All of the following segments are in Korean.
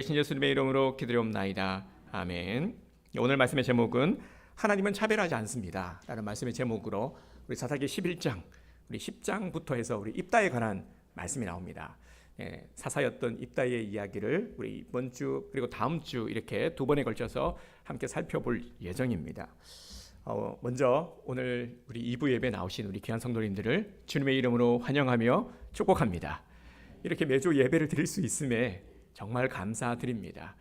신 예수님의 이름으로 기도드리옵나이다. 아멘. 오늘 말씀의 제목은 하나님은 차별하지 않습니다 라는 말씀의 제목으로 우리 사사기 11장 우리 10장부터 해서 우리 입다에 관한 말씀이 나옵니다. 사사였던 입다의 이야기를 우리 이번 주 그리고 다음 주 이렇게 두 번에 걸쳐서 함께 살펴볼 예정입니다. 먼저 오늘 우리 2부 예배 나오신 우리 귀한 성도님들을 주님의 이름으로 환영하며 축복합니다. 이렇게 매주 예배를 드릴 수 있음에 정말 감사드립니다.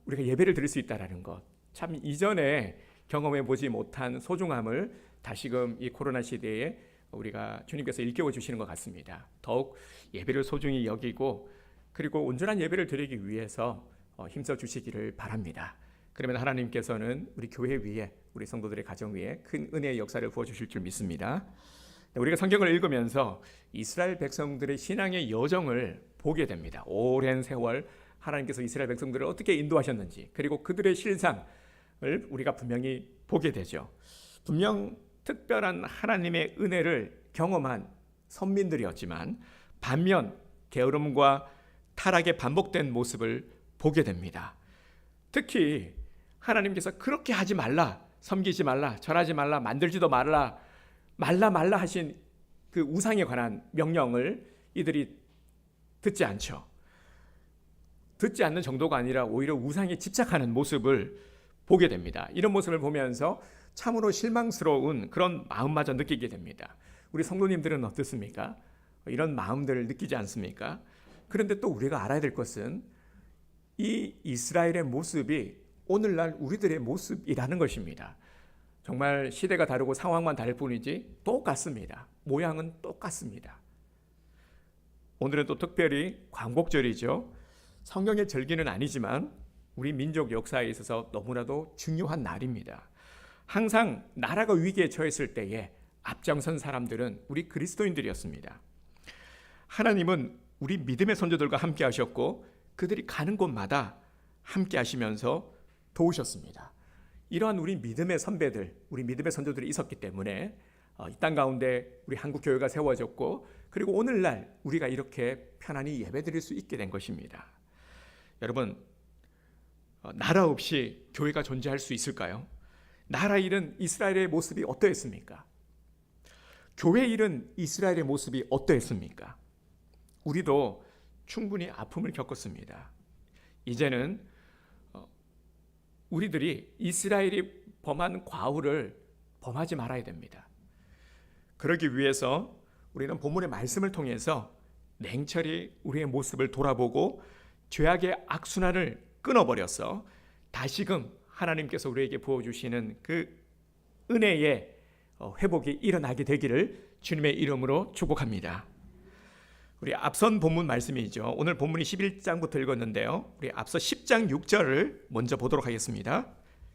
우리가 예배를 드릴 수 있다는 것, 참 이전에 경험해 보지 못한 소중함을 다시금 이 코로나 시대에 우리가 주님께서 일깨워 주시는 것 같습니다. 더욱 예배를 소중히 여기고 그리고 온전한 예배를 드리기 위해서 힘써 주시기를 바랍니다. 그러면 하나님께서는 우리 교회 위에 우리 성도들의 가정 위에 큰 은혜의 역사를 부어 주실 줄 믿습니다. 우리가 성경을 읽으면서 이스라엘 백성들의 신앙의 여정을 보게 됩니다. 오랜 세월 하나님께서 이스라엘 백성들을 어떻게 인도하셨는지, 그리고 그들의 실상을 우리가 분명히 보게 되죠. 분명 특별한 하나님의 은혜를 경험한 선민들이었지만 반면 게으름과 타락의 반복된 모습을 보게 됩니다. 특히 하나님께서 그렇게 하지 말라, 섬기지 말라, 절하지 말라, 만들지도 말라 하신 그 우상에 관한 명령을 이들이 듣지 않죠. 듣지 않는 정도가 아니라 오히려 우상에 집착하는 모습을 보게 됩니다. 이런 모습을 보면서 참으로 실망스러운 그런 마음마저 느끼게 됩니다. 우리 성도님들은 어떻습니까? 이런 마음들을 느끼지 않습니까? 그런데 또 우리가 알아야 될 것은 이 이스라엘의 모습이 오늘날 우리들의 모습이라는 것입니다. 정말 시대가 다르고 상황만 다를 뿐이지 똑같습니다. 모양은 똑같습니다. 오늘은 또 특별히 광복절이죠. 성경의 절기는 아니지만 우리 민족 역사에 있어서 너무나도 중요한 날입니다. 항상 나라가 위기에 처했을 때에 앞장선 사람들은 우리 그리스도인들이었습니다. 하나님은 우리 믿음의 선조들과 함께 하셨고 그들이 가는 곳마다 함께 하시면서 도우셨습니다. 이러한 우리 믿음의 선배들, 우리 믿음의 선조들이 있었기 때문에 이 땅 가운데 우리 한국 교회가 세워졌고 그리고 오늘날 우리가 이렇게 편안히 예배드릴 수 있게 된 것입니다. 여러분, 나라 없이 교회가 존재할 수 있을까요? 나라 잃은 이스라엘의 모습이 어떠했습니까? 교회 잃은 이스라엘의 모습이 어떠했습니까? 우리도 충분히 아픔을 겪었습니다. 이제는 우리들이 이스라엘이 범한 과오를 범하지 말아야 됩니다. 그러기 위해서 우리는 본문의 말씀을 통해서 냉철히 우리의 모습을 돌아보고 죄악의 악순환을 끊어버려서 다시금 하나님께서 우리에게 부어주시는 그 은혜의 회복이 일어나게 되기를 주님의 이름으로 축복합니다. 우리 앞선 본문 말씀이죠. 오늘 본문이 11장부터 읽었는데요. 우리 앞서 10장 6절을 먼저 보도록 하겠습니다.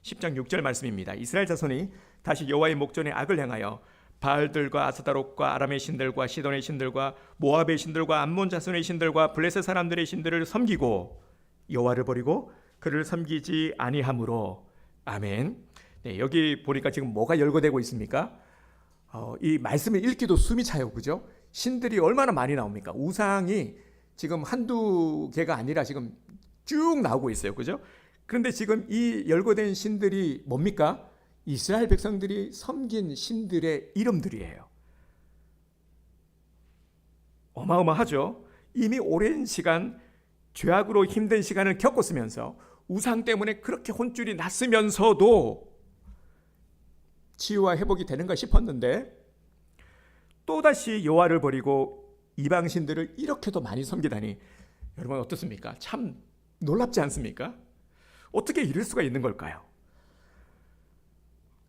10장 6절 말씀입니다. 이스라엘 자손이 다시 여호와의 목전에 악을 행하여 바알들과 아스타롯과 아람의 신들과 시돈의 신들과 모압의 신들과 암몬 자손의 신들과 블레셋 사람들의 신들을 섬기고 여호와를 버리고 그를 섬기지 아니하므로. 아멘. 네, 여기 보니까 지금 뭐가 열거되고 있습니까? 이 말씀을 읽기도 숨이 차요. 그죠? 신들이 얼마나 많이 나옵니까? 우상이 지금 한두 개가 아니라 지금 쭉 나오고 있어요. 그죠? 그런데 지금 이 열거된 신들이 뭡니까? 이스라엘 백성들이 섬긴 신들의 이름들이에요. 어마어마하죠? 이미 오랜 시간 죄악으로 힘든 시간을 겪었으면서 우상 때문에 그렇게 혼쭐이 났으면서도 치유와 회복이 되는가 싶었는데 또다시 여호와를 버리고 이방 신들을 이렇게도 많이 섬기다니 여러분 어떻습니까? 참 놀랍지 않습니까? 어떻게 이럴 수가 있는 걸까요?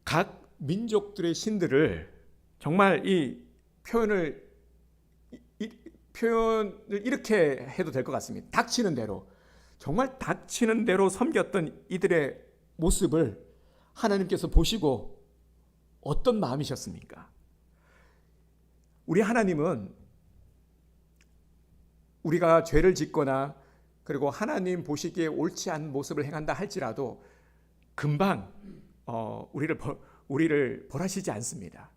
각 민족들의 신들을 정말 이 표현을 이렇게 해도 될 것 같습니다. 닥치는 대로, 정말 닥치는 대로 섬겼던 이들의 모습을 하나님께서 보시고 어떤 마음이셨습니까? 우리 하나님은 우리가 죄를 짓거나 그리고 하나님 보시기에 옳지 않은 모습을 행한다 할지라도 금방 우리를 벌하시지 않습니다.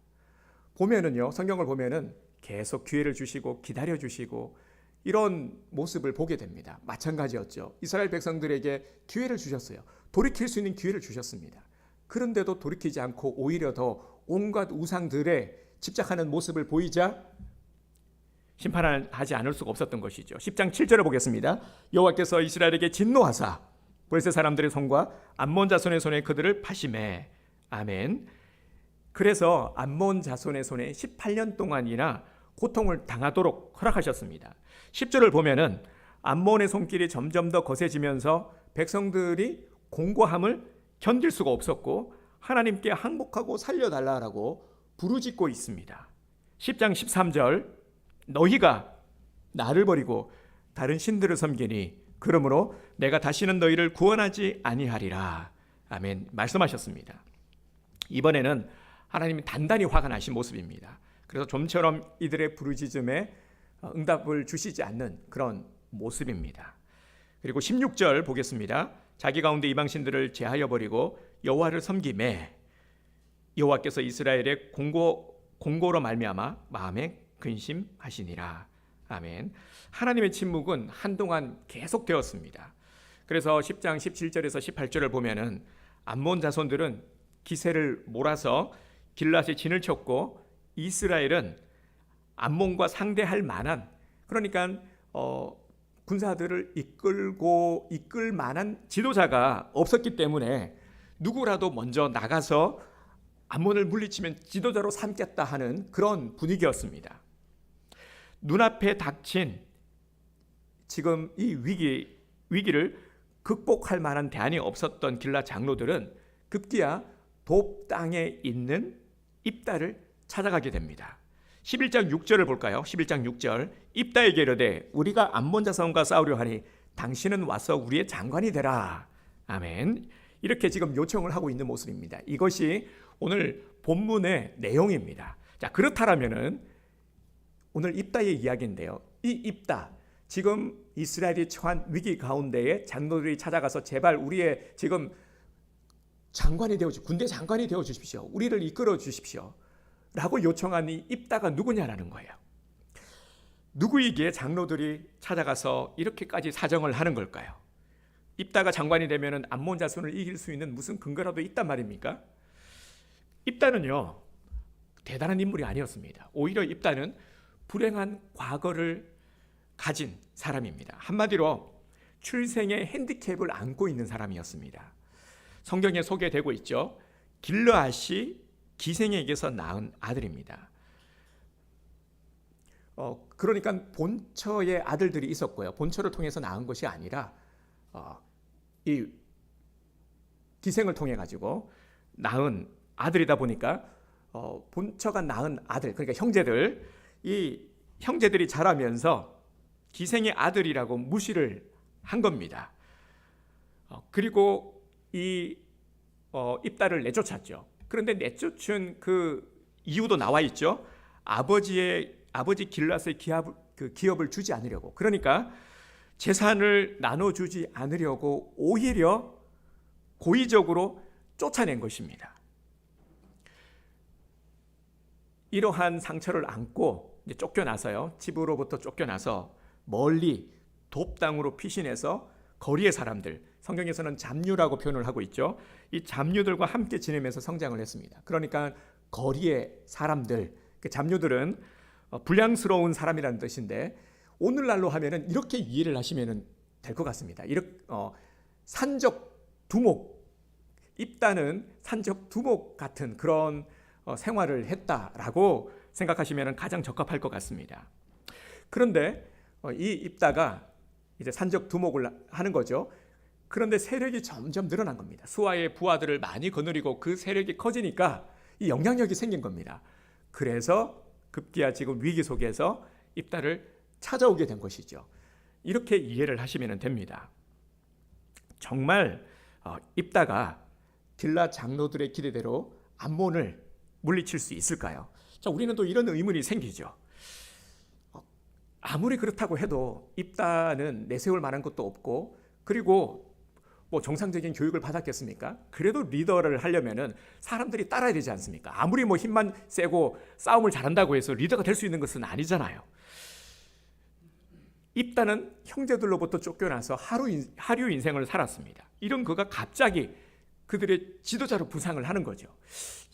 보면은요, 성경을 보면은 계속 기회를 주시고 기다려 주시고 이런 모습을 보게 됩니다. 마찬가지였죠. 이스라엘 백성들에게 기회를 주셨어요. 돌이킬 수 있는 기회를 주셨습니다. 그런데도 돌이키지 않고 오히려 더 온갖 우상들에 집착하는 모습을 보이자 심판하지 않을 수가 없었던 것이죠. 10장 7절을 보겠습니다. 여호와께서 이스라엘에게 진노하사 블레셋 사람들의 손과 암몬 자손의 손에 그들을 파심해. 아멘. 그래서 암몬 자손의 손에 18년 동안이나 고통을 당하도록 허락하셨습니다. 10절을 보면은 암몬의 손길이 점점 더 거세지면서 백성들이 공고함을 견딜 수가 없었고 하나님께 항복하고 살려달라고 부르짖고 있습니다. 10장 13절 너희가 나를 버리고 다른 신들을 섬기니 그러므로 내가 다시는 너희를 구원하지 아니하리라. 아멘. 말씀하셨습니다. 이번에는 하나님이 단단히 화가 나신 모습입니다. 그래서 좀처럼 이들의 부르짖음에 응답을 주시지 않는 그런 모습입니다. 그리고 16절 보겠습니다. 자기 가운데 이방신들을 제하여 버리고 여호와를 섬기매 여호와께서 이스라엘의 공고로 말미암아 마음에 근심하시니라. 아멘. 하나님의 침묵은 한동안 계속되었습니다. 그래서 10장 17절에서 18절을 보면은 암몬 자손들은 기세를 몰아서 길앗에 진을 쳤고 이스라엘은 암몬과 상대할 만한 그러니까 군사들을 이끌 만한 지도자가 없었기 때문에 누구라도 먼저 나가서 암몬을 물리치면 지도자로 삼겠다 하는 그런 분위기였습니다. 눈앞에 닥친 지금 이 위기를 극복할 만한 대안이 없었던 길라 장로들은 급기야 돕 땅에 있는 입다를 찾아가게 됩니다. 11장 6절을 볼까요? 11장 6절 입다에게 이르되 우리가 암몬 자손과 싸우려 하니 당신은 와서 우리의 장관이 되라. 아멘. 이렇게 지금 요청을 하고 있는 모습입니다. 이것이 오늘 본문의 내용입니다. 자, 그렇다면은 오늘 입다의 이야기인데요. 이 입다 지금 이스라엘이 처한 위기 가운데에 장로들이 찾아가서 제발 우리의 지금 장관이 되어 군대 장관이 되어 주십시오. 우리를 이끌어 주십시오. 라고 요청한 이 입다가 누구냐라는 거예요. 누구이기에 장로들이 찾아가서 이렇게까지 사정을 하는 걸까요? 입다가 장관이 되면은 암몬 자손을 이길 수 있는 무슨 근거라도 있단 말입니까? 입다는요 대단한 인물이 아니었습니다. 오히려 입다는 불행한 과거를 가진 사람입니다. 한마디로 출생의 핸디캡을 안고 있는 사람이었습니다. 성경에 소개되고 있죠. 길르앗이 기생에게서 낳은 아들입니다. 그러니까 본처의 아들들이 있었고요. 본처를 통해서 낳은 것이 아니라 이 기생을 통해 가지고 낳은 아들이다 보니까 본처가 낳은 아들, 그러니까 형제들, 이 형제들이 자라면서 기생의 아들이라고 무시를 한 겁니다. 그리고 이 입다를 내쫓았죠. 그런데 내쫓은 그 이유도 나와 있죠. 아버지 길앗의 기업을 주지 않으려고. 그러니까 재산을 나눠주지 않으려고 오히려 고의적으로 쫓아낸 것입니다. 이러한 상처를 안고 이제 쫓겨나서요. 집으로부터 쫓겨나서 멀리 돕 땅으로 피신해서 거리의 사람들, 성경에서는 잡류라고 표현을 하고 있죠. 이 잡류들과 함께 지내면서 성장을 했습니다. 그러니까 거리의 사람들, 그 잡류들은 불량스러운 사람이라는 뜻인데 오늘날로 하면은 이렇게 이해를 하시면 될 것 같습니다. 산적 두목, 입다는 산적 두목 같은 그런 생활을 했다라고 생각하시면 가장 적합할 것 같습니다. 그런데 이 입다가 이제 산적 두목을 하는 거죠. 그런데 세력이 점점 늘어난 겁니다. 수하의 부하들을 많이 거느리고 그 세력이 커지니까 이 영향력이 생긴 겁니다. 그래서 급기야 지금 위기 속에서 입다를 찾아오게 된 것이죠. 이렇게 이해를 하시면 됩니다. 정말 입다가 길라 장로들의 기대대로 암몬을 물리칠 수 있을까요? 자, 우리는 또 이런 의문이 생기죠. 아무리 그렇다고 해도 입다는 내세울 만한 것도 없고 그리고 뭐 정상적인 교육을 받았겠습니까? 그래도 리더를 하려면은 사람들이 따라야 되지 않습니까? 아무리 뭐 힘만 세고 싸움을 잘한다고 해서 리더가 될 수 있는 것은 아니잖아요. 입다는 형제들로부터 쫓겨나서 하류 인생을 살았습니다. 이런 그가 갑자기 그들의 지도자로 부상을 하는 거죠.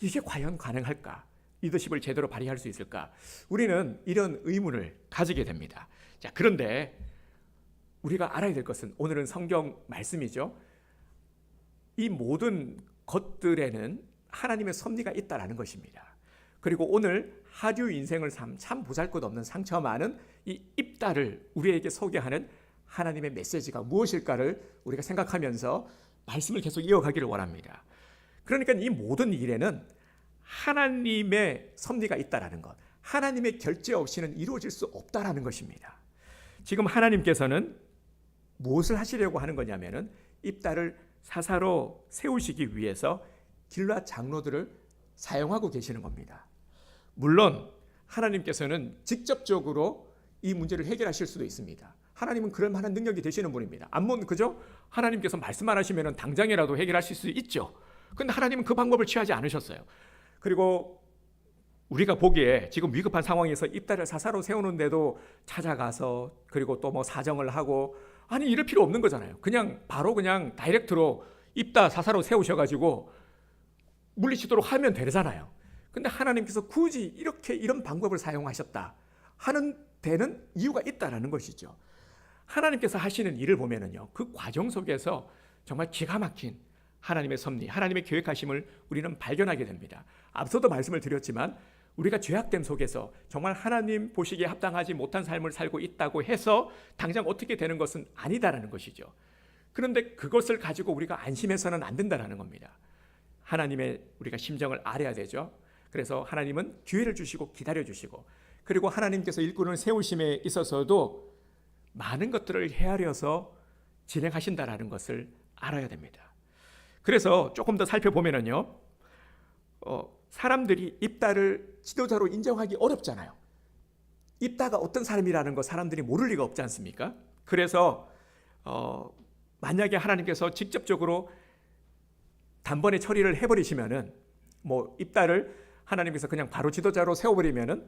이게 과연 가능할까? 리더십을 제대로 발휘할 수 있을까? 우리는 이런 의문을 가지게 됩니다. 자, 그런데 우리가 알아야 될 것은 오늘은 성경 말씀이죠. 이 모든 것들에는 하나님의 섭리가 있다라는 것입니다. 그리고 오늘 하류 인생을 참 보잘것없는 상처 많은 이 입다를 우리에게 소개하는 하나님의 메시지가 무엇일까를 우리가 생각하면서 말씀을 계속 이어가기를 원합니다. 그러니까 이 모든 일에는 하나님의 섭리가 있다라는 것, 하나님의 결재 없이는 이루어질 수 없다라는 것입니다. 지금 하나님께서는 무엇을 하시려고 하는 거냐면은 입다를 사사로 세우시기 위해서 길앗 장로들을 사용하고 계시는 겁니다. 물론 하나님께서는 직접적으로 이 문제를 해결하실 수도 있습니다. 하나님은 그럴 만한 능력이 되시는 분입니다. 암몬 그죠? 하나님께서 말씀 안 하시면 당장이라도 해결하실 수 있죠. 그런데 하나님은 그 방법을 취하지 않으셨어요. 그리고 우리가 보기에 지금 위급한 상황에서 입다를 사사로 세우는데도 찾아가서 그리고 또 뭐 사정을 하고 아니 이럴 필요 없는 거잖아요. 그냥 바로 그냥 다이렉트로 입다 사사로 세우셔가지고 물리치도록 하면 되잖아요. 근데 하나님께서 굳이 이런 방법을 사용하셨다 하는 데는 이유가 있다라는 것이죠. 하나님께서 하시는 일을 보면은요, 그 과정 속에서 정말 기가 막힌 하나님의 섭리, 하나님의 계획하심을 우리는 발견하게 됩니다. 앞서도 말씀을 드렸지만 우리가 죄악됨 속에서 정말 하나님 보시기에 합당하지 못한 삶을 살고 있다고 해서 당장 어떻게 되는 것은 아니다라는 것이죠. 그런데 그것을 가지고 우리가 안심해서는 안 된다라는 겁니다. 하나님의 우리가 심정을 알아야 되죠. 그래서 하나님은 기회를 주시고 기다려주시고 그리고 하나님께서 일꾼을 세우심에 있어서도 많은 것들을 헤아려서 진행하신다라는 것을 알아야 됩니다. 그래서 조금 더 살펴보면은요, 사람들이 입다를 지도자로 인정하기 어렵잖아요. 입다가 어떤 사람이라는 거 사람들이 모를 리가 없지 않습니까? 그래서 만약에 하나님께서 직접적으로 단번에 처리를 해버리시면은 뭐 입다를 하나님께서 그냥 바로 지도자로 세워버리면은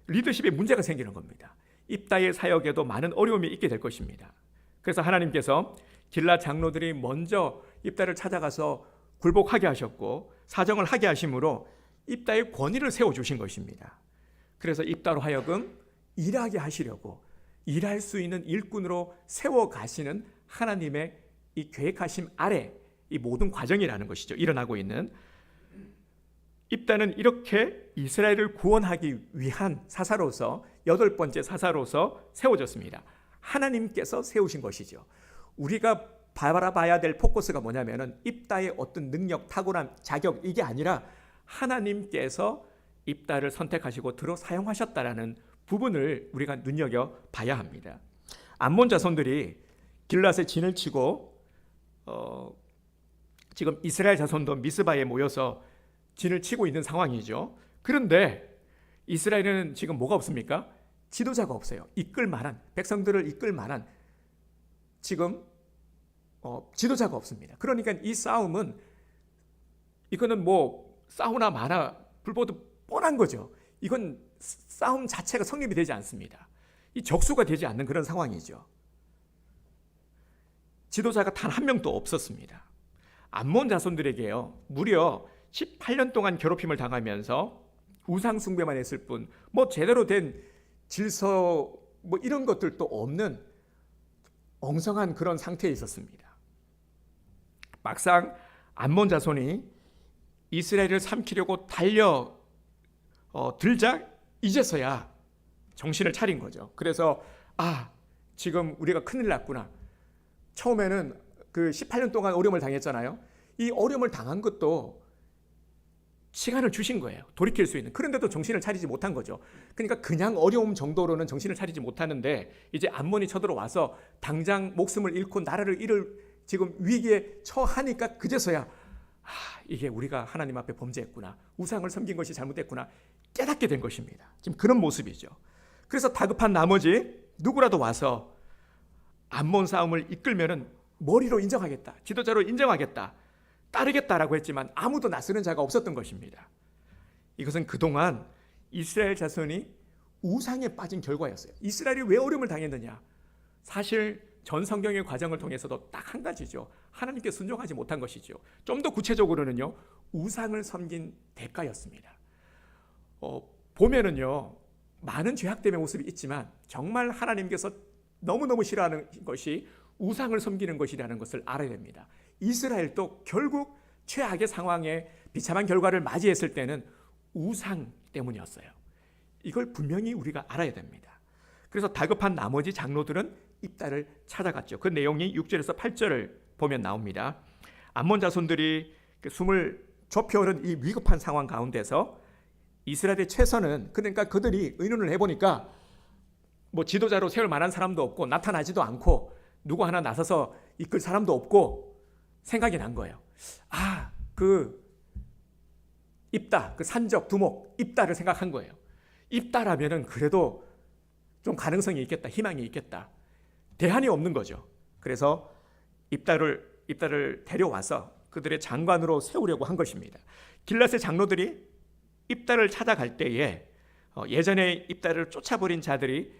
리더십에 문제가 생기는 겁니다. 입다의 사역에도 많은 어려움이 있게 될 것입니다. 그래서 하나님께서 길앗 장로들이 먼저 입다를 찾아가서 굴복하게 하셨고 사정을 하게 하심으로 입다의 권위를 세워주신 것입니다. 그래서 입다로 하여금 일하게 하시려고 일할 수 있는 일꾼으로 세워가시는 하나님의 이 계획하심 아래 이 모든 과정이라는 것이죠. 일어나고 있는 입다는 이렇게 이스라엘을 구원하기 위한 사사로서 8번째 사사로서 세워졌습니다. 하나님께서 세우신 것이죠. 우리가 바라봐야 될 포커스가 뭐냐면은 입다의 어떤 능력, 탁월함, 자격 이게 아니라 하나님께서 입다를 선택하시고 들어 사용하셨다라는 부분을 우리가 눈여겨 봐야 합니다. 암몬 자손들이 길앗에 진을 치고 지금 이스라엘 자손도 미스바에 모여서 진을 치고 있는 상황이죠. 그런데 이스라엘은 지금 뭐가 없습니까? 지도자가 없어요. 이끌 만한 백성들을 이끌 만한 지금 지도자가 없습니다. 그러니까 이 싸움은 이거는 뭐 싸우나 마나 불보듯 뻔한 거죠. 이건 싸움 자체가 성립이 되지 않습니다. 이 적수가 되지 않는 그런 상황이죠. 지도자가 단 한 명도 없었습니다. 암몬 자손들에게요, 무려 18년 동안 괴롭힘을 당하면서 우상 숭배만 했을 뿐 뭐 제대로 된 질서 뭐 이런 것들도 없는 엉성한 그런 상태에 있었습니다. 막상 암몬 자손이 이스라엘을 삼키려고 달려 들자 이제서야 정신을 차린 거죠. 그래서 지금 우리가 큰일 났구나. 처음에는 그 18년 동안 어려움을 당했잖아요. 이 어려움을 당한 것도 시간을 주신 거예요. 돌이킬 수 있는. 그런데도 정신을 차리지 못한 거죠. 그러니까 그냥 어려움 정도로는 정신을 차리지 못하는데 이제 암몬이 쳐들어와서 당장 목숨을 잃고 나라를 잃을 지금 위기에 처하니까 그제서야 이게 우리가 하나님 앞에 범죄했구나. 우상을 섬긴 것이 잘못됐구나. 깨닫게 된 것입니다. 지금 그런 모습이죠. 그래서 다급한 나머지 누구라도 와서 암몬 싸움을 이끌면은 머리로 인정하겠다. 지도자로 인정하겠다. 따르겠다라고 했지만 아무도 나서는 자가 없었던 것입니다. 이것은 그동안 이스라엘 자손이 우상에 빠진 결과였어요. 이스라엘이 왜 어려움을 당했느냐? 사실 전 성경의 과정을 통해서도 딱 한 가지죠. 하나님께 순종하지 못한 것이죠. 좀 더 구체적으로는요, 우상을 섬긴 대가였습니다. 보면은요, 많은 죄악됨의 모습이 있지만 정말 하나님께서 너무너무 싫어하는 것이 우상을 섬기는 것이라는 것을 알아야 됩니다. 이스라엘도 결국 최악의 상황에 비참한 결과를 맞이했을 때는 우상 때문이었어요. 이걸 분명히 우리가 알아야 됩니다. 그래서 다급한 나머지 장로들은 입다를 찾아갔죠. 그 내용이 6절에서 8절을 보면 나옵니다. 암몬 자손들이 숨을 좁혀오는 이 위급한 상황 가운데서 이스라엘의 최선은, 그러니까 그들이 의논을 해보니까 뭐 지도자로 세울 만한 사람도 없고 나타나지도 않고 누구 하나 나서서 이끌 사람도 없고 생각이 난 거예요. 그 입다, 그 산적 두목 입다를 생각한 거예요. 입다라면은 그래도 좀 가능성이 있겠다, 희망이 있겠다. 대안이 없는 거죠. 그래서 입다를 데려와서 그들의 장관으로 세우려고 한 것입니다. 길앗의 장로들이 입다를 찾아갈 때에 예전에 입다를 쫓아버린 자들이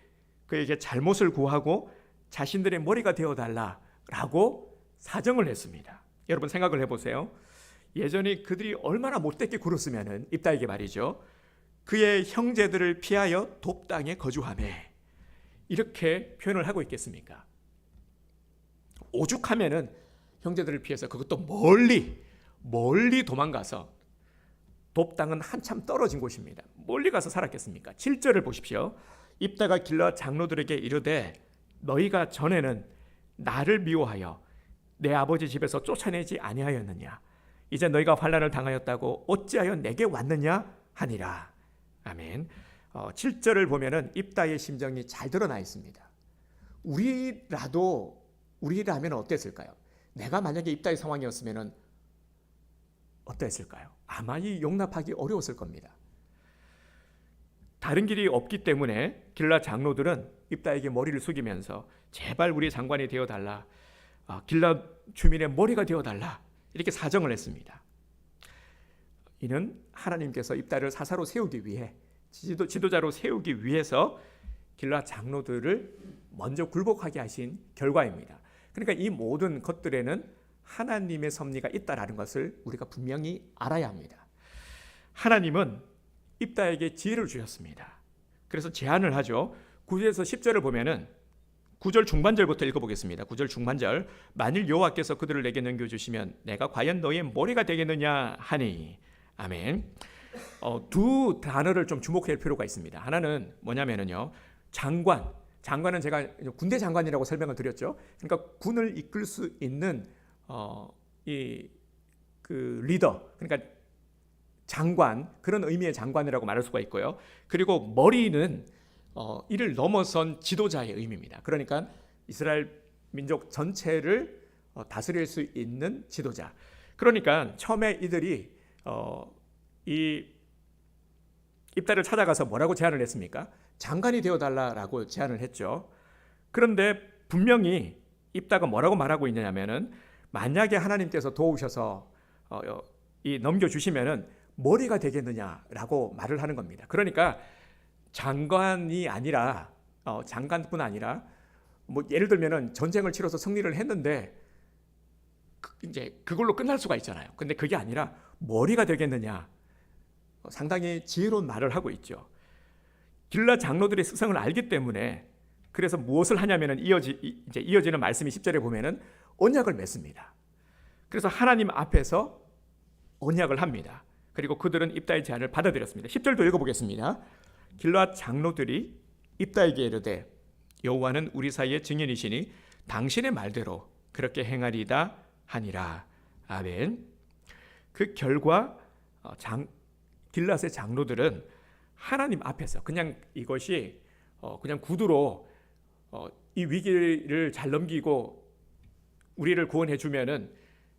그에게 잘못을 구하고 자신들의 머리가 되어달라라고 사정을 했습니다. 여러분 생각을 해보세요. 예전에 그들이 얼마나 못되게 굴었으면은, 입다에게 말이죠, 그의 형제들을 피하여 돕 땅에 거주하매, 이렇게 표현을 하고 있겠습니까? 오죽하면은 형제들을 피해서 그것도 멀리 도망가서, 돕 땅은 한참 떨어진 곳입니다. 멀리 가서 살았겠습니까? 7절을 보십시오. 입다가 길앗 장로들에게 이르되 너희가 전에는 나를 미워하여 내 아버지 집에서 쫓아내지 아니하였느냐? 이제 너희가 환난을 당하였다고 어찌하여 내게 왔느냐 하니라. 아멘. 7절을 보면은 입다의 심정이 잘 드러나 있습니다. 우리라면 어땠을까요? 내가 만약에 입다의 상황이었으면은 어땠을까요? 아마 이 용납하기 어려웠을 겁니다. 다른 길이 없기 때문에 길앗 장로들은 입다에게 머리를 숙이면서 제발 우리 장관이 되어달라, 길앗 주민의 머리가 되어달라, 이렇게 사정을 했습니다. 이는 하나님께서 입다를 사사로 세우기 위해, 지도자로 세우기 위해서 길앗 장로들을 먼저 굴복하게 하신 결과입니다. 그러니까 이 모든 것들에는 하나님의 섭리가 있다라는 것을 우리가 분명히 알아야 합니다. 하나님은 입다에게 지혜를 주셨습니다. 그래서 제안을 하죠. 9절에서 10절을 보면은 9절 중반절부터 읽어보겠습니다. 9절 중반절. 만일 여호와께서 그들을 내게 넘겨주시면 내가 과연 너희의 머리가 되겠느냐 하니. 아멘. 두 단어를 좀 주목할 필요가 있습니다. 하나는 뭐냐면은요, 장관은 제가 군대 장관이라고 설명을 드렸죠. 그러니까 군을 이끌 수 있는 리더, 그러니까 장관, 그런 의미의 장관이라고 말할 수가 있고요. 그리고 머리는 이를 넘어선 지도자의 의미입니다. 그러니까 이스라엘 민족 전체를 다스릴 수 있는 지도자. 그러니까 처음에 이들이 이 입다를 찾아가서 뭐라고 제안을 했습니까? 장관이 되어달라라고 제안을 했죠. 그런데 분명히 입다가 뭐라고 말하고 있냐면은, 만약에 하나님께서 도우셔서 넘겨주시면은 머리가 되겠느냐라고 말을 하는 겁니다. 그러니까 장관뿐 아니라 뭐 예를 들면은 전쟁을 치러서 승리를 했는데 이제 그걸로 끝날 수가 있잖아요. 근데 그게 아니라 머리가 되겠느냐, 상당히 지혜로운 말을 하고 있죠. 길앗 장로들의 스승을 알기 때문에, 그래서 무엇을 하냐면은 이어지는 말씀이 10절에 보면은 언약을 맺습니다. 그래서 하나님 앞에서 언약을 합니다. 그리고 그들은 입다의 제안을 받아들였습니다. 10절도 읽어보겠습니다. 길앗 장로들이 입다에게 이르되 여호와는 우리 사이의 증인이시니 당신의 말대로 그렇게 행하리다 하니라. 아멘. 그 결과 길앗의 장로들은 하나님 앞에서 그냥 이것이 그냥 구두로 이 위기를 잘 넘기고 우리를 구원해 주면은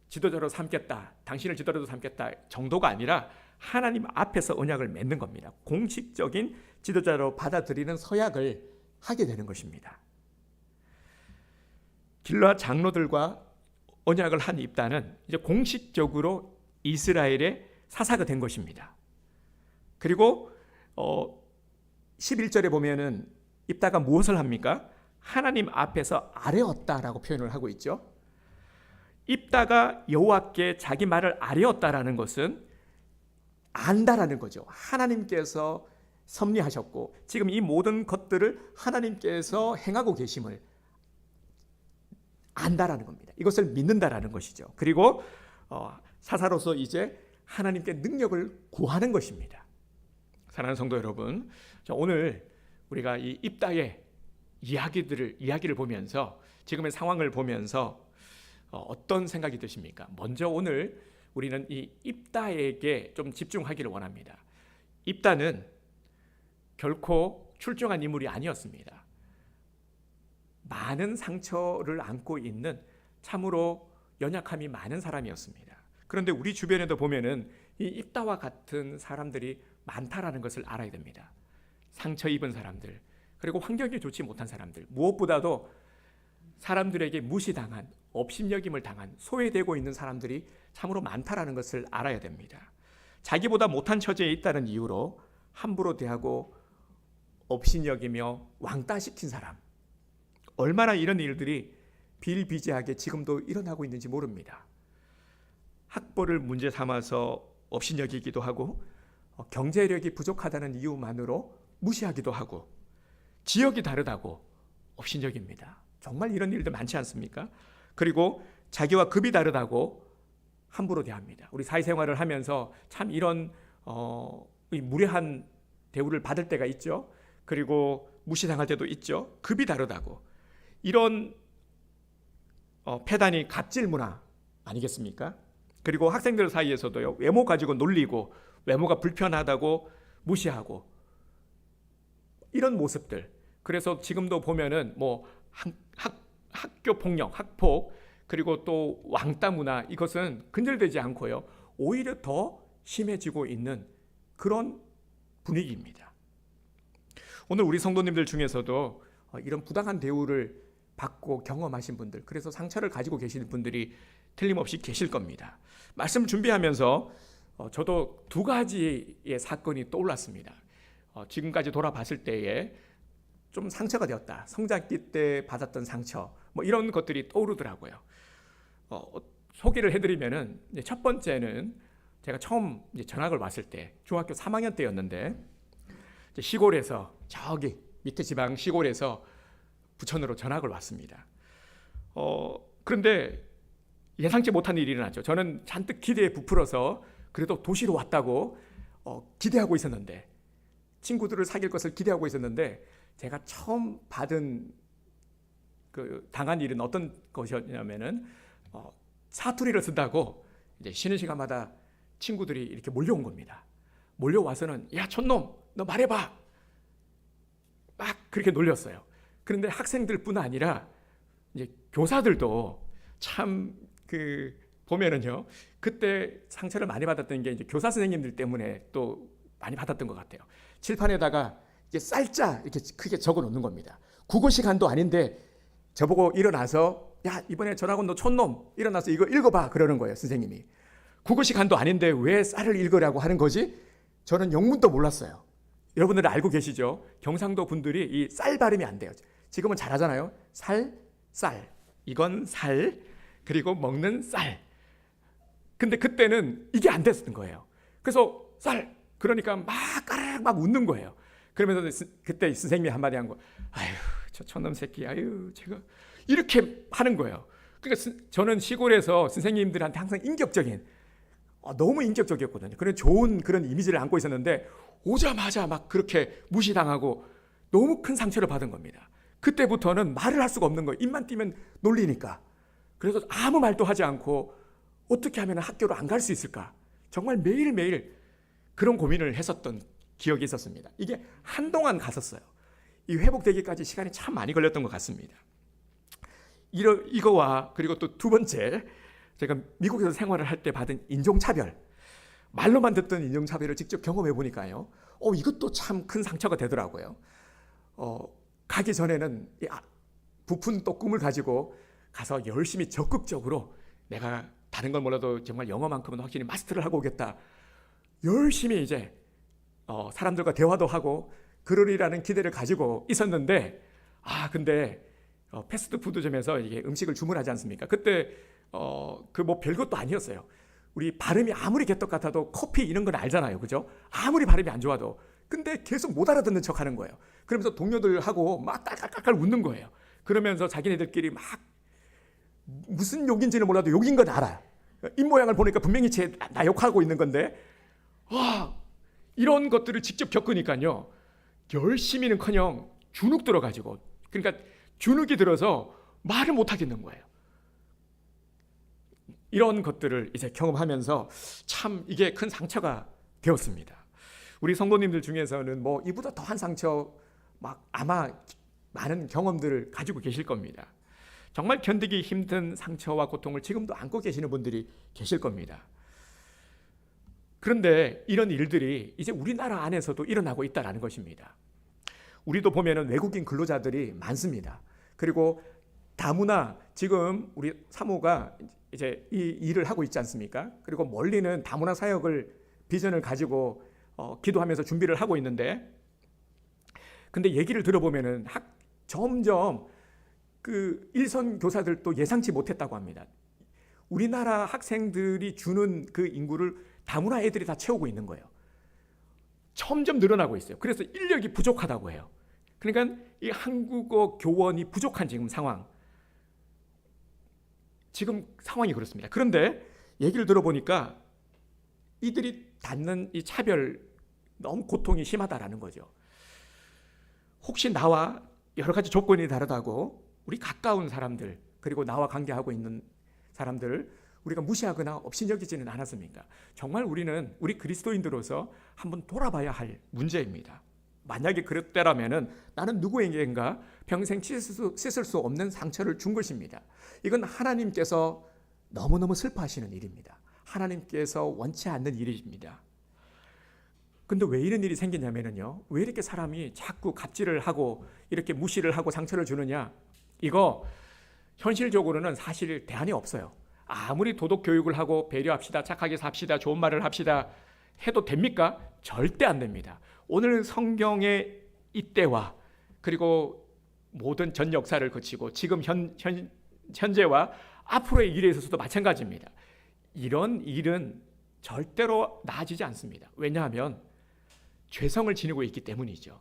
지도자로 삼겠다, 당신을 지도자로 삼겠다 정도가 아니라 하나님 앞에서 언약을 맺는 겁니다. 공식적인 지도자로 받아들이는 서약을 하게 되는 것입니다. 길앗 장로들과 언약을 한 입다는 이제 공식적으로 이스라엘의 사사가 된 것입니다. 그리고 11절에 보면은 입다가 무엇을 합니까? 하나님 앞에서 아뢰었다라고 표현을 하고 있죠. 입다가 여호와께 자기 말을 아뢰었다라는 것은 안다라는 거죠. 하나님께서 섭리하셨고 지금 이 모든 것들을 하나님께서 행하고 계심을 안다라는 겁니다. 이것을 믿는다라는 것이죠. 그리고 사사로서 이제 하나님께 능력을 구하는 것입니다. 사랑하는 성도 여러분, 오늘 우리가 이 입다의 이야기를 보면서 지금의 상황을 보면서 어떤 생각이 드십니까? 먼저 오늘 우리는 이 입다에게 좀 집중하기를 원합니다. 입다는 결코 출중한 인물이 아니었습니다. 많은 상처를 안고 있는 참으로 연약함이 많은 사람이었습니다. 그런데 우리 주변에도 보면은 이 입다와 같은 사람들이 많다라는 것을 알아야 됩니다. 상처 입은 사람들, 그리고 환경이 좋지 못한 사람들, 무엇보다도 사람들에게 무시당한, 업신여김을 당한, 소외되고 있는 사람들이 참으로 많다라는 것을 알아야 됩니다. 자기보다 못한 처지에 있다는 이유로 함부로 대하고 업신여기며 왕따시킨 사람, 얼마나 이런 일들이 비일비재하게 지금도 일어나고 있는지 모릅니다. 학벌을 문제 삼아서 업신여기기도 하고 경제력이 부족하다는 이유만으로 무시하기도 하고 지역이 다르다고 업신여깁니다. 정말 이런 일들 많지 않습니까? 그리고 자기와 급이 다르다고 함부로 대합니다. 우리 사회생활을 하면서 참 이런 무례한 대우를 받을 때가 있죠. 그리고 무시당할 때도 있죠. 급이 다르다고. 이런 패단이 갑질 문화 아니겠습니까? 그리고 학생들 사이에서도요, 외모 가지고 놀리고 외모가 불편하다고 무시하고 이런 모습들. 그래서 지금도 보면은 뭐 학교 폭력, 학폭, 그리고 또 왕따 문화, 이것은 근절되지 않고요, 오히려 더 심해지고 있는 그런 분위기입니다. 오늘 우리 성도님들 중에서도 이런 부당한 대우를 받고 경험하신 분들, 그래서 상처를 가지고 계시는 분들이 틀림없이 계실 겁니다. 말씀 준비하면서 저도 두 가지의 사건이 떠올랐습니다. 지금까지 돌아봤을 때에 좀 상처가 되었다. 성장기 때 받았던 상처, 뭐 이런 것들이 떠오르더라고요. 소개를 해드리면은 첫 번째는 제가 처음 전학을 왔을 때 중학교 3학년 때였는데 시골에서 저기 밑에 지방 시골에서 부천으로 전학을 왔습니다. 그런데 예상치 못한 일이 일어났죠. 저는 잔뜩 기대에 부풀어서 그래도 도시로 왔다고 기대하고 있었는데, 친구들을 사귈 것을 기대하고 있었는데, 제가 처음 당한 일은 어떤 것이었냐면은 사투리를 쓴다고 이제 쉬는 시간마다 친구들이 이렇게 몰려온 겁니다. 몰려와서는 야 촌놈 너 말해봐 막 그렇게 놀렸어요. 그런데 학생들뿐 아니라 이제 교사들도 참 보면은요, 그때 상처를 많이 받았던 게 이제 교사 선생님들 때문에 또 많이 받았던 것 같아요. 칠판에다가 이게 쌀자 이렇게 크게 적어 놓는 겁니다. 국어 시간도 아닌데 저보고 일어나서 야 이번에 전학온 너 촌놈 일어나서 이거 읽어봐 그러는 거예요. 선생님이 국어 시간도 아닌데 왜 쌀을 읽으라고 하는 거지? 저는 영문도 몰랐어요. 여러분들 알고 계시죠? 경상도 분들이 이 쌀 발음이 안 돼요. 지금은 잘하잖아요. 쌀 이건 살, 그리고 먹는 쌀. 근데 그때는 이게 안 됐던 거예요. 그래서 쌀 그러니까 막 까르르 막 웃는 거예요. 그러면서 그때 선생님이 한마디 한 거, 아유 저 촌놈 새끼, 아유 제가 이렇게 하는 거예요. 그러니까 저는 시골에서 선생님들한테 항상 인격적인, 너무 인격적이었거든요. 그런 좋은 그런 이미지를 안고 있었는데 오자마자 막 그렇게 무시당하고 너무 큰 상처를 받은 겁니다. 그때부터는 말을 할 수가 없는 거예요. 입만 띄면 놀리니까. 그래서 아무 말도 하지 않고 어떻게 하면 학교로 안 갈 수 있을까? 정말 매일매일 그런 고민을 했었던 기억이 있었습니다. 이게 한동안 갔었어요. 이 회복되기까지 시간이 참 많이 걸렸던 것 같습니다. 이거와 그리고 또 두 번째, 제가 미국에서 생활을 할 때 받은 인종차별, 말로만 듣던 인종차별을 직접 경험해 보니까요, 이것도 참 큰 상처가 되더라고요. 가기 전에는 부푼 또 꿈을 가지고 가서 열심히 적극적으로 내가 다른 건 몰라도 정말 영어만큼은 확실히 마스터를 하고 오겠다. 열심히 이제 사람들과 대화도 하고 그러리라는 기대를 가지고 있었는데, 근데 패스트푸드점에서 이게 음식을 주문하지 않습니까? 그때 그 뭐 별것도 아니었어요. 우리 발음이 아무리 개떡 같아도 커피 이런 건 알잖아요, 그죠? 아무리 발음이 안 좋아도. 근데 계속 못 알아듣는 척하는 거예요. 그러면서 동료들하고 막 깔깔깔깔 웃는 거예요. 그러면서 자기네들끼리 막 무슨 욕인지는 몰라도 욕인 건 알아요. 입 모양을 보니까 분명히 나 욕하고 있는 건데, 이런 것들을 직접 겪으니까요, 열심히는커녕 주눅 들어가지고, 그러니까 주눅이 들어서 말을 못 하겠는 거예요. 이런 것들을 이제 경험하면서 참 이게 큰 상처가 되었습니다. 우리 성도님들 중에서는 뭐 이보다 더한 상처 막 아마 많은 경험들을 가지고 계실 겁니다. 정말 견디기 힘든 상처와 고통을 지금도 안고 계시는 분들이 계실 겁니다. 그런데 이런 일들이 이제 우리나라 안에서도 일어나고 있다는 것입니다. 우리도 보면은 외국인 근로자들이 많습니다. 그리고 다문화, 지금 우리 사모가 이제 이 일을 하고 있지 않습니까? 그리고 멀리는 다문화 사역을 비전을 가지고 기도하면서 준비를 하고 있는데, 근데 얘기를 들어보면은 점점 그 일선 교사들도 예상치 못했다고 합니다. 우리나라 학생들이 주는 그 인구를 다문화 애들이 다 채우고 있는 거예요. 점점 늘어나고 있어요. 그래서 인력이 부족하다고 해요. 그러니까 이 한국어 교원이 부족한 지금 상황이 그렇습니다. 그런데 얘기를 들어보니까 이들이 받는 이 차별, 너무 고통이 심하다라는 거죠. 혹시 나와 여러 가지 조건이 다르다고 우리 가까운 사람들, 그리고 나와 관계하고 있는 사람들을 우리가 무시하거나 업신여기지는 않았습니까? 정말 우리 그리스도인들로서 한번 돌아봐야 할 문제입니다. 만약에 그랬다라면은 나는 누구에게인가 평생 씻을 수 없는 상처를 준 것입니다. 이건 하나님께서 너무너무 슬퍼하시는 일입니다. 하나님께서 원치 않는 일입니다. 근데 왜 이런 일이 생기냐면요, 왜 이렇게 사람이 자꾸 갑질을 하고 이렇게 무시를 하고 상처를 주느냐, 이거 현실적으로는 사실 대안이 없어요. 아무리 도덕 교육을 하고 배려합시다, 착하게 삽시다, 좋은 말을 합시다 해도 됩니까? 절대 안 됩니다. 오늘 성경의 이때와 그리고 모든 전 역사를 거치고 지금 현재와 앞으로의 일에 있어서도 마찬가지입니다. 이런 일은 절대로 나아지지 않습니다. 왜냐하면 죄성을 지니고 있기 때문이죠.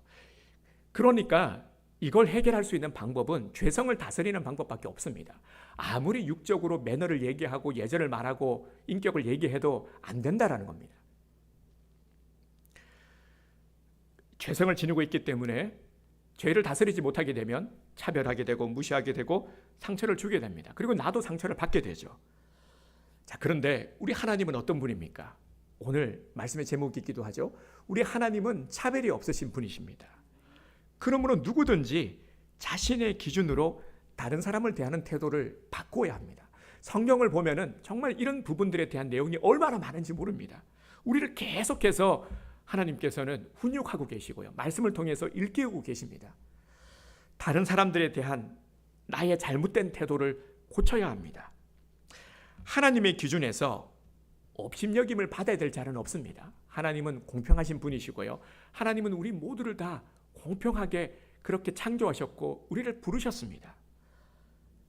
그러니까 이걸 해결할 수 있는 방법은 죄성을 다스리는 방법밖에 없습니다. 아무리 육적으로 매너를 얘기하고 예절을 말하고 인격을 얘기해도 안 된다라는 겁니다. 죄성을 지니고 있기 때문에 죄를 다스리지 못하게 되면 차별하게 되고 무시하게 되고 상처를 주게 됩니다. 그리고 나도 상처를 받게 되죠. 자, 그런데 우리 하나님은 어떤 분입니까? 오늘 말씀의 제목이기도 하죠. 우리 하나님은 차별이 없으신 분이십니다. 그러므로 누구든지 자신의 기준으로 다른 사람을 대하는 태도를 바꿔야 합니다. 성경을 보면은 정말 이런 부분들에 대한 내용이 얼마나 많은지 모릅니다. 우리를 계속해서 하나님께서는 훈육하고 계시고요, 말씀을 통해서 일깨우고 계십니다. 다른 사람들에 대한 나의 잘못된 태도를 고쳐야 합니다. 하나님의 기준에서 업신여김을 받아야 될 자는 없습니다. 하나님은 공평하신 분이시고요, 하나님은 우리 모두를 다 공평하게 그렇게 창조하셨고 우리를 부르셨습니다.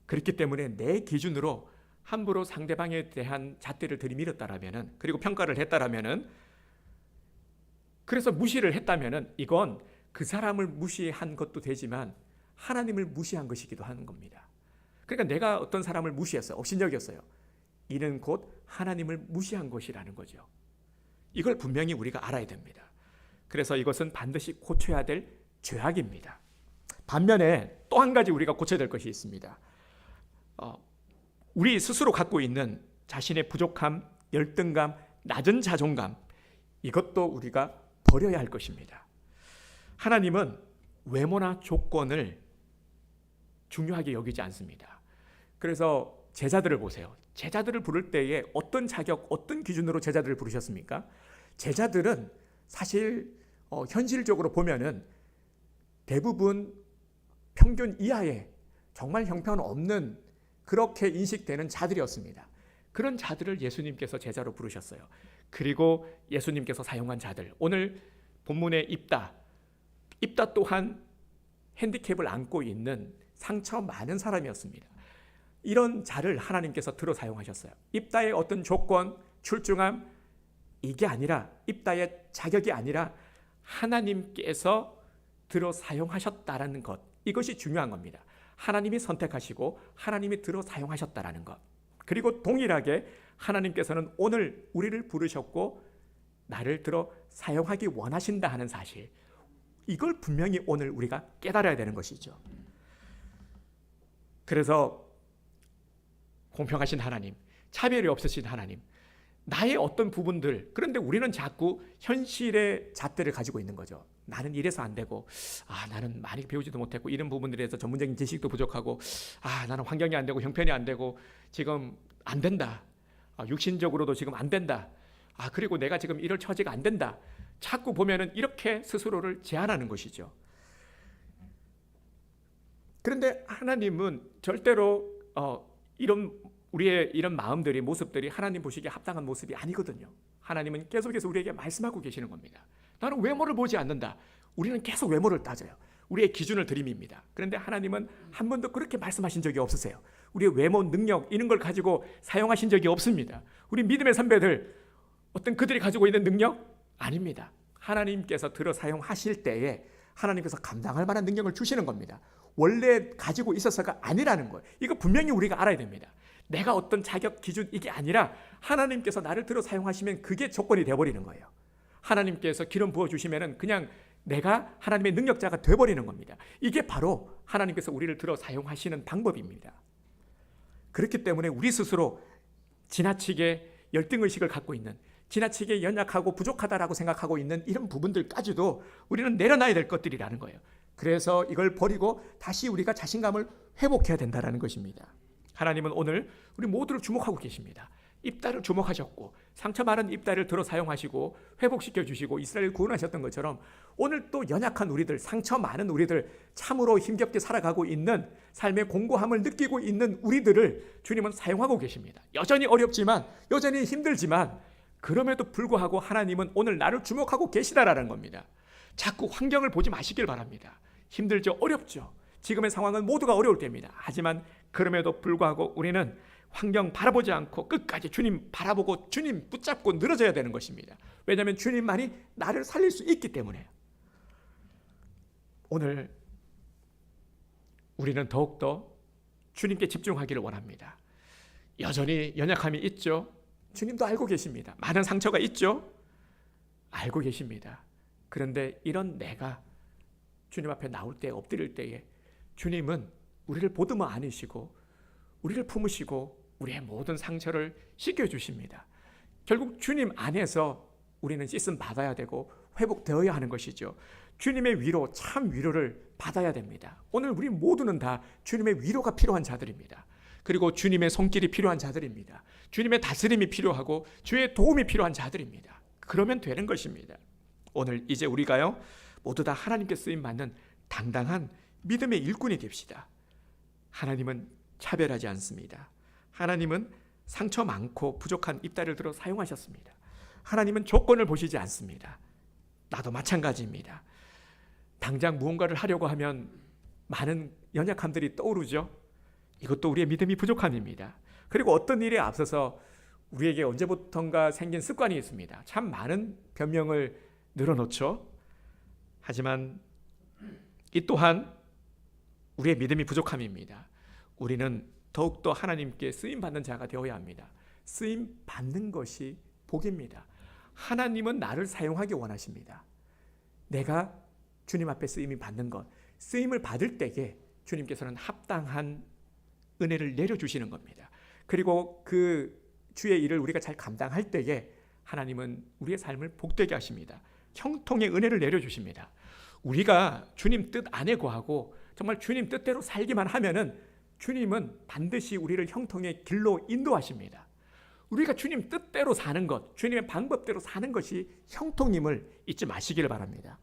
그렇기 때문에 내 기준으로 함부로 상대방에 대한 잣대를 들이밀었다라면은, 그리고 평가를 했다라면은, 그래서 무시를 했다면은 이건 그 사람을 무시한 것도 되지만 하나님을 무시한 것이기도 하는 겁니다. 그러니까 내가 어떤 사람을 무시했어요, 업신여겼어요. 이는 곧 하나님을 무시한 것이라는 거죠. 이걸 분명히 우리가 알아야 됩니다. 그래서 이것은 반드시 고쳐야 될 죄악입니다. 반면에 또 한 가지 우리가 고쳐야 될 것이 있습니다. 우리 스스로 갖고 있는 자신의 부족함, 열등감, 낮은 자존감, 이것도 우리가 버려야 할 것입니다. 하나님은 외모나 조건을 중요하게 여기지 않습니다. 그래서 제자들을 보세요. 제자들을 부를 때에 어떤 자격, 어떤 기준으로 제자들을 부르셨습니까? 제자들은 사실 현실적으로 보면은 대부분 평균 이하의 정말 형편없는, 그렇게 인식되는 자들이었습니다. 그런 자들을 예수님께서 제자로 부르셨어요. 그리고 예수님께서 사용한 자들, 오늘 본문의 입다 또한 핸디캡을 안고 있는 상처 많은 사람이었습니다. 이런 자를 하나님께서 들어 사용하셨어요. 입다의 어떤 조건, 출중함, 이게 아니라, 입다의 자격이 아니라 하나님께서 들어 사용하셨다라는 것, 이것이 중요한 겁니다. 하나님이 선택하시고 하나님이 들어 사용하셨다라는 것. 그리고 동일하게 하나님께서는 오늘 우리를 부르셨고 나를 들어 사용하기 원하신다 하는 사실, 이걸 분명히 오늘 우리가 깨달아야 되는 것이죠. 그래서 공평하신 하나님, 차별이 없으신 하나님, 나의 어떤 부분들, 그런데 우리는 자꾸 현실의 잣대를 가지고 있는 거죠. 나는 이래서 안 되고, 나는 많이 배우지도 못했고, 이런 부분들에 대해서 전문적인 지식도 부족하고, 나는 환경이 안 되고 형편이 안 되고 지금 안 된다. 육신적으로도 지금 안 된다. 그리고 내가 지금 이럴 처지가 안 된다. 자꾸 보면은 이렇게 스스로를 제한하는 것이죠. 그런데 하나님은 절대로 우리의 이런 마음들이, 모습들이 하나님 보시기에 합당한 모습이 아니거든요. 하나님은 계속해서 우리에게 말씀하고 계시는 겁니다. 나는 외모를 보지 않는다. 우리는 계속 외모를 따져요. 우리의 기준을 들이밉니다. 그런데 하나님은 한 번도 그렇게 말씀하신 적이 없으세요. 우리의 외모, 능력, 이런 걸 가지고 사용하신 적이 없습니다. 우리 믿음의 선배들, 어떤 그들이 가지고 있는 능력? 아닙니다. 하나님께서 들어 사용하실 때에 하나님께서 감당할 만한 능력을 주시는 겁니다. 원래 가지고 있어서가 아니라는 거예요. 이거 분명히 우리가 알아야 됩니다. 내가 어떤 자격, 기준, 이게 아니라 하나님께서 나를 들어 사용하시면 그게 조건이 되어버리는 거예요. 하나님께서 기름 부어주시면 그냥 내가 하나님의 능력자가 되어버리는 겁니다. 이게 바로 하나님께서 우리를 들어 사용하시는 방법입니다. 그렇기 때문에 우리 스스로 지나치게 열등의식을 갖고 있는, 지나치게 연약하고 부족하다라고 생각하고 있는 이런 부분들까지도 우리는 내려놔야 될 것들이라는 거예요. 그래서 이걸 버리고 다시 우리가 자신감을 회복해야 된다는 것입니다. 하나님은 오늘 우리 모두를 주목하고 계십니다. 입다를 주목하셨고 상처 많은 입다를 들어 사용하시고 회복시켜 주시고 이스라엘을 구원하셨던 것처럼 오늘 또 연약한 우리들, 상처 많은 우리들, 참으로 힘겹게 살아가고 있는 삶의 공고함을 느끼고 있는 우리들을 주님은 사용하고 계십니다. 여전히 어렵지만, 여전히 힘들지만, 그럼에도 불구하고 하나님은 오늘 나를 주목하고 계시다라는 겁니다. 자꾸 환경을 보지 마시길 바랍니다. 힘들죠, 어렵죠. 지금의 상황은 모두가 어려울 때입니다. 하지만 그럼에도 불구하고 우리는 환경 바라보지 않고 끝까지 주님 바라보고 주님 붙잡고 늘어져야 되는 것입니다. 왜냐하면 주님만이 나를 살릴 수 있기 때문에요. 오늘 우리는 더욱더 주님께 집중하기를 원합니다. 여전히 연약함이 있죠. 주님도 알고 계십니다. 많은 상처가 있죠. 알고 계십니다. 그런데 이런 내가 주님 앞에 나올 때, 엎드릴 때에 주님은 우리를 보듬어 안으시고 우리를 품으시고 우리의 모든 상처를 씻겨주십니다. 결국 주님 안에서 우리는 씻음 받아야 되고 회복되어야 하는 것이죠. 주님의 위로, 참 위로를 받아야 됩니다. 오늘 우리 모두는 다 주님의 위로가 필요한 자들입니다. 그리고 주님의 손길이 필요한 자들입니다. 주님의 다스림이 필요하고 주의 도움이 필요한 자들입니다. 그러면 되는 것입니다. 오늘 이제 우리가요, 모두 다 하나님께 쓰임받는 당당한 믿음의 일꾼이 됩시다. 하나님은 차별하지 않습니다. 하나님은 상처 많고 부족한 입다를 들어 사용하셨습니다. 하나님은 조건을 보시지 않습니다. 나도 마찬가지입니다. 당장 무언가를 하려고 하면 많은 연약함들이 떠오르죠. 이것도 우리의 믿음이 부족함입니다. 그리고 어떤 일에 앞서서 우리에게 언제부턴가 생긴 습관이 있습니다. 참 많은 변명을 늘어놓죠. 하지만 이 또한 우리의 믿음이 부족함입니다. 우리는 더욱더 하나님께 쓰임받는 자가 되어야 합니다. 쓰임받는 것이 복입니다. 하나님은 나를 사용하기 원하십니다. 내가 주님 앞에 쓰임을 받는 것, 쓰임을 받을 때에 주님께서는 합당한 은혜를 내려주시는 겁니다. 그리고 그 주의 일을 우리가 잘 감당할 때에 하나님은 우리의 삶을 복되게 하십니다. 형통의 은혜를 내려주십니다. 우리가 주님 뜻 안에 거하고 정말 주님 뜻대로 살기만 하면은 주님은 반드시 우리를 형통의 길로 인도하십니다. 우리가 주님 뜻대로 사는 것, 주님의 방법대로 사는 것이 형통임을 잊지 마시기를 바랍니다.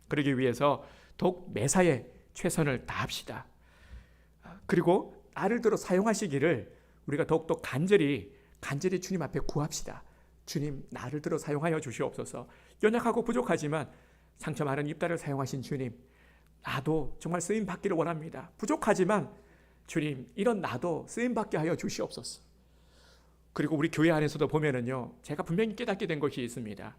그러기 위해서 더욱 매사에 최선을 다합시다. 그리고 나를 들어 사용하시기를 우리가 더욱더 간절히 주님 앞에 구합시다. 주님, 나를 들어 사용하여 주시옵소서. 연약하고 부족하지만 상처 많은 입다를 사용하신 주님, 나도 정말 쓰임 받기를 원합니다. 부족하지만 주님, 이런 나도 쓰임 받게 하여 주시옵소서. 그리고 우리 교회 안에서도 보면은요, 제가 분명히 깨닫게 된 것이 있습니다.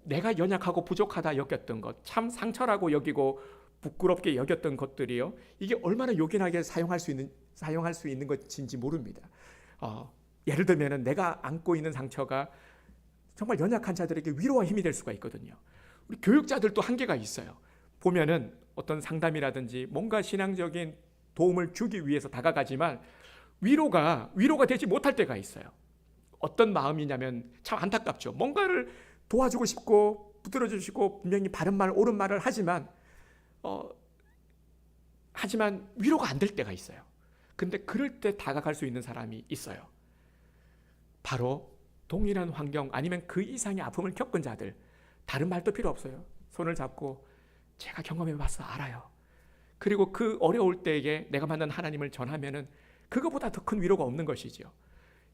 내가 연약하고 부족하다 여겼던 것, 참 상처라고 여기고 부끄럽게 여겼던 것들이요, 이게 얼마나 요긴하게 사용할 수 있는 것인지 모릅니다. 예를 들면은 내가 안고 있는 상처가 정말 연약한 자들에게 위로와 힘이 될 수가 있거든요. 우리 교육자들도 한계가 있어요. 보면은 어떤 상담이라든지 뭔가 신앙적인 도움을 주기 위해서 다가가지만 위로가 되지 못할 때가 있어요. 어떤 마음이냐면 참 안타깝죠. 뭔가를 도와주고 싶고 붙들어 주시고 분명히 바른 말, 옳은 말을 하지만 위로가 안 될 때가 있어요. 근데 그럴 때 다가갈 수 있는 사람이 있어요. 바로 동일한 환경 아니면 그 이상의 아픔을 겪은 자들, 다른 말도 필요 없어요. 손을 잡고 제가 경험해봤어, 알아요. 그리고 그 어려울 때에 내가 만난 하나님을 전하면은 그거보다 더 큰 위로가 없는 것이죠.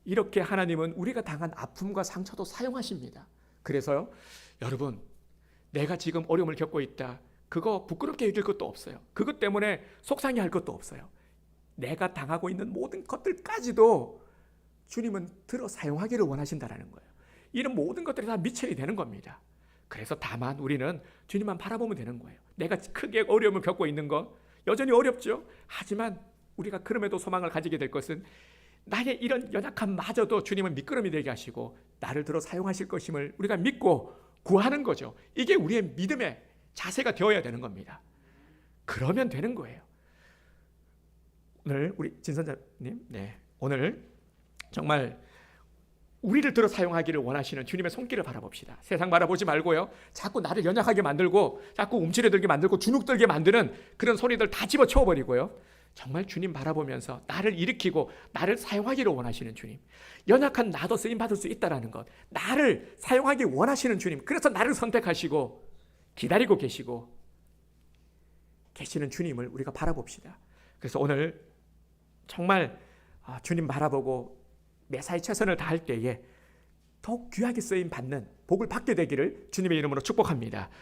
이렇게 하나님은 우리가 당한 아픔과 상처도 사용하십니다. 그래서요, 여러분, 내가 지금 어려움을 겪고 있다, 그거 부끄럽게 여길 것도 없어요. 그것 때문에 속상해할 것도 없어요. 내가 당하고 있는 모든 것들까지도 주님은 들어 사용하기를 원하신다라는 거예요. 이런 모든 것들이 다 미쳐야 되는 겁니다. 그래서 다만 우리는 주님만 바라보면 되는 거예요. 내가 크게 어려움을 겪고 있는 것 여전히 어렵죠. 하지만 우리가 그럼에도 소망을 가지게 될 것은 나의 이런 연약함마저도 주님은 미끄럼이 되게 하시고 나를 들어 사용하실 것임을 우리가 믿고 구하는 거죠. 이게 우리의 믿음의 자세가 되어야 되는 겁니다. 그러면 되는 거예요. 오늘 우리 진선자님, 오늘 정말 우리를 들어 사용하기를 원하시는 주님의 손길을 바라봅시다. 세상 바라보지 말고요, 자꾸 나를 연약하게 만들고 자꾸 움츠려들게 만들고 주눅들게 만드는 그런 소리들 다 집어치워버리고요, 정말 주님 바라보면서 나를 일으키고 나를 사용하기를 원하시는 주님, 연약한 나도 쓰임받을 수 있다는 것, 나를 사용하기 원하시는 주님, 그래서 나를 선택하시고 기다리고 계시는 주님을 우리가 바라봅시다. 그래서 오늘 정말 주님 바라보고 매사에 최선을 다할 때에 더욱 귀하게 쓰임 받는 복을 받게 되기를 주님의 이름으로 축복합니다.